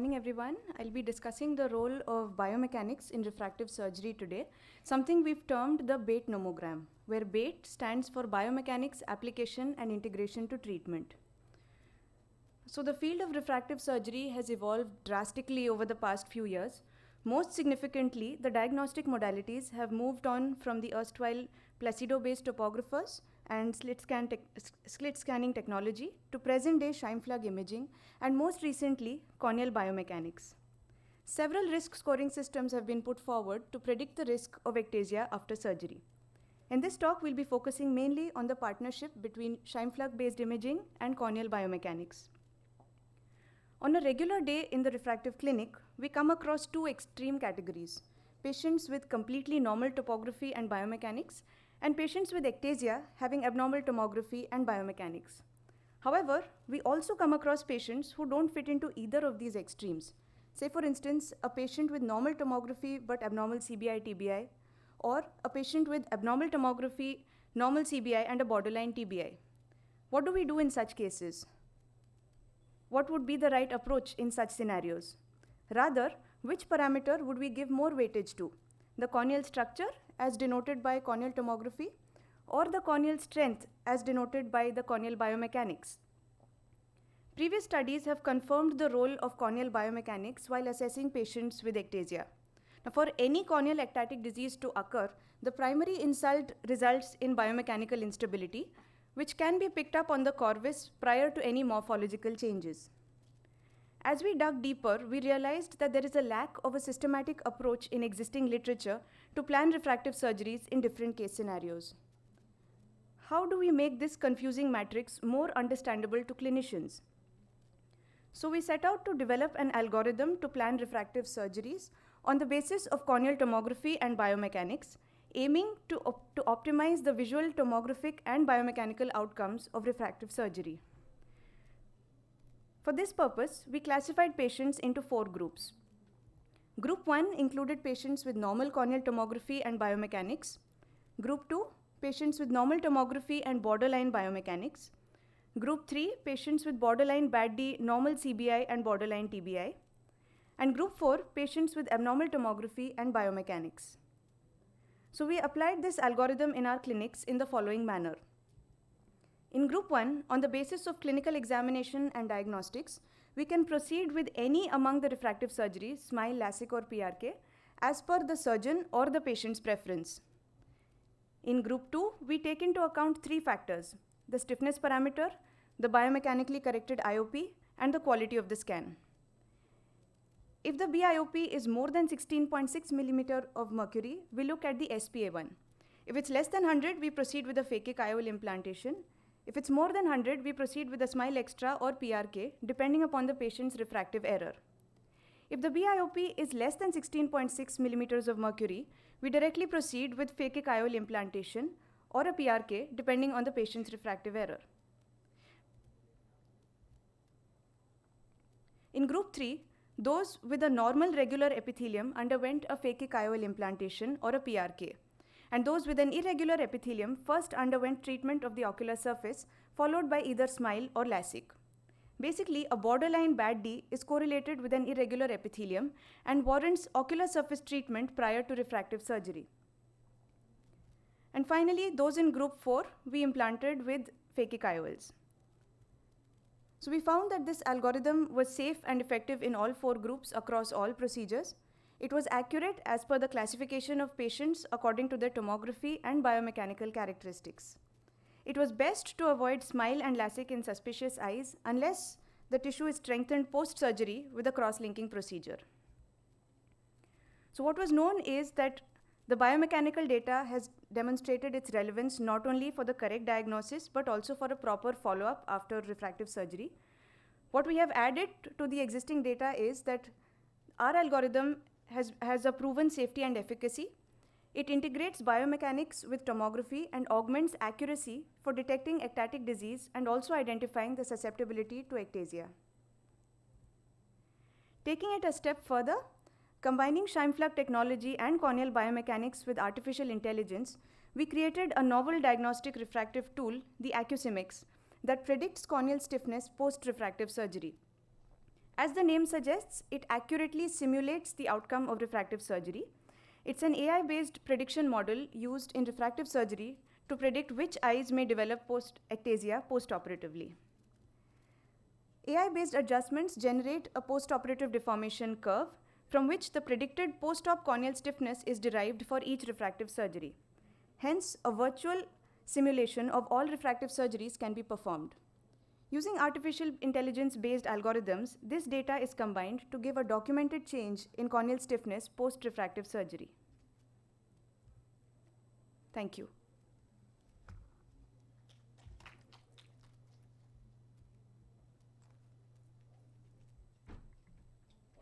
morning, everyone. I'll be discussing the role of biomechanics in refractive surgery today, something we've termed the BAIT nomogram, where BAIT stands for Biomechanics Application and Integration to Treatment. So the field of refractive surgery has evolved drastically over the past few years. Most significantly, the diagnostic modalities have moved on from the erstwhile Placido-based topographers and slit scanning technology to present-day Scheimpflug imaging and most recently, corneal biomechanics. Several risk scoring systems have been put forward to predict the risk of ectasia after surgery. In this talk, we'll be focusing mainly on the partnership between Scheimpflug-based imaging and corneal biomechanics. On a regular day in the refractive clinic, we come across two extreme categories: patients with completely normal topography and biomechanics, and patients with ectasia having abnormal tomography and biomechanics. However, we also come across patients who don't fit into either of these extremes. Say, for instance, a patient with normal tomography but abnormal CBI-TBI, or a patient with abnormal tomography, normal CBI, and a borderline TBI. What do we do in such cases? What would be the right approach in such scenarios? Rather, which parameter would we give more weightage to? The corneal structure, as denoted by corneal tomography, or the corneal strength, as denoted by the corneal biomechanics? Previous studies have confirmed the role of corneal biomechanics while assessing patients with ectasia. Now, for any corneal ectatic disease to occur, the primary insult results in biomechanical instability, which can be picked up on the corvis prior to any morphological changes. As we dug deeper, we realized that there is a lack of a systematic approach in existing literature to plan refractive surgeries in different case scenarios. How do we make this confusing matrix more understandable to clinicians? So we set out to develop an algorithm to plan refractive surgeries on the basis of corneal tomography and biomechanics, aiming to optimize the visual, tomographic, and biomechanical outcomes of refractive surgery. For this purpose, we classified patients into 4 groups. Group 1 included patients with normal corneal tomography and biomechanics. Group 2, patients with normal tomography and borderline biomechanics. Group 3, patients with borderline bad D, normal CBI, and borderline TBI. And Group 4, patients with abnormal tomography and biomechanics. So we applied this algorithm in our clinics in the following manner. In Group 1, on the basis of clinical examination and diagnostics, we can proceed with any among the refractive surgeries, SMILE, LASIK, or PRK, as per the surgeon or the patient's preference. In Group 2, we take into account 3 factors: the stiffness parameter, the biomechanically corrected IOP, and the quality of the scan. If the BIOP is more than 16.6 millimeter of mercury, we look at the SPA1. If it's less than 100, we proceed with a phakic IOL implantation. If it's more than 100, we proceed with a SMILE extra or PRK, depending upon the patient's refractive error. If the BIOP is less than 16.6 millimeters of mercury, we directly proceed with phakic IOL implantation or a PRK, depending on the patient's refractive error. In Group 3, those with a normal regular epithelium underwent a phakic IOL implantation or a PRK, and those with an irregular epithelium first underwent treatment of the ocular surface, followed by either SMILE or LASIK. Basically, a borderline bad D is correlated with an irregular epithelium and warrants ocular surface treatment prior to refractive surgery. And finally, those in Group 4, we implanted with phakic IOLs. So we found that this algorithm was safe and effective in all 4 groups across all procedures. It was accurate as per the classification of patients according to their tomography and biomechanical characteristics. It was best to avoid SMILE and LASIK in suspicious eyes unless the tissue is strengthened post-surgery with a cross-linking procedure. So what was known is that the biomechanical data has demonstrated its relevance not only for the correct diagnosis, but also for a proper follow-up after refractive surgery. What we have added to the existing data is that our algorithm has a proven safety and efficacy. It integrates biomechanics with tomography and augments accuracy for detecting ectatic disease and also identifying the susceptibility to ectasia. Taking it a step further, combining Scheimpflug technology and corneal biomechanics with artificial intelligence, we created a novel diagnostic refractive tool, the AIOC2022, that predicts corneal stiffness post-refractive surgery. As the name suggests, it accurately simulates the outcome of refractive surgery. It's an AI-based prediction model used in refractive surgery to predict which eyes may develop ectasia postoperatively. AI-based adjustments generate a postoperative deformation curve from which the predicted post-op corneal stiffness is derived for each refractive surgery. Hence, a virtual simulation of all refractive surgeries can be performed. Using artificial intelligence-based algorithms, this data is combined to give a documented change in corneal stiffness post-refractive surgery. Thank you.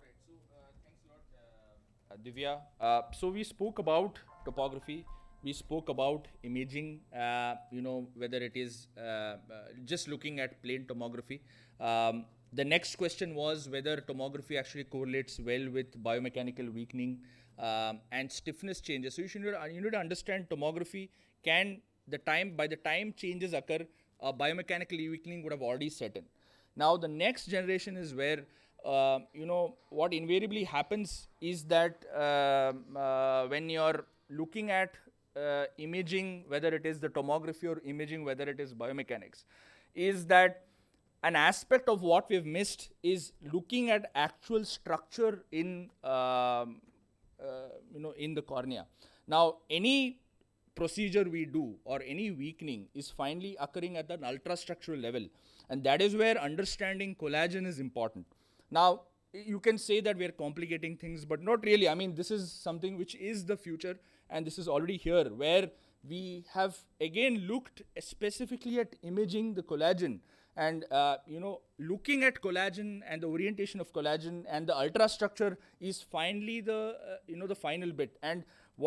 Thanks a lot, Divya. So we spoke about topography. We spoke about imaging, whether it is just looking at plain tomography. The next question was whether tomography actually correlates well with biomechanical weakening and stiffness changes. So you need to understand tomography by the time changes occur, biomechanical weakening would have already set in. Now the next generation is where what invariably happens is that when you're looking at imaging, whether it is the tomography or imaging, whether it is biomechanics, is that an aspect of what we've missed is looking at actual structure in in the cornea. Now, any procedure we do or any weakening is finally occurring at an ultrastructural level, and that is where understanding collagen is important. Now, you can say that we are complicating things, but not really. I mean, this is something which is the future, and this is already here, where we have again looked specifically at imaging the collagen and looking at collagen and the orientation of collagen, and the ultrastructure is finally the the final bit. And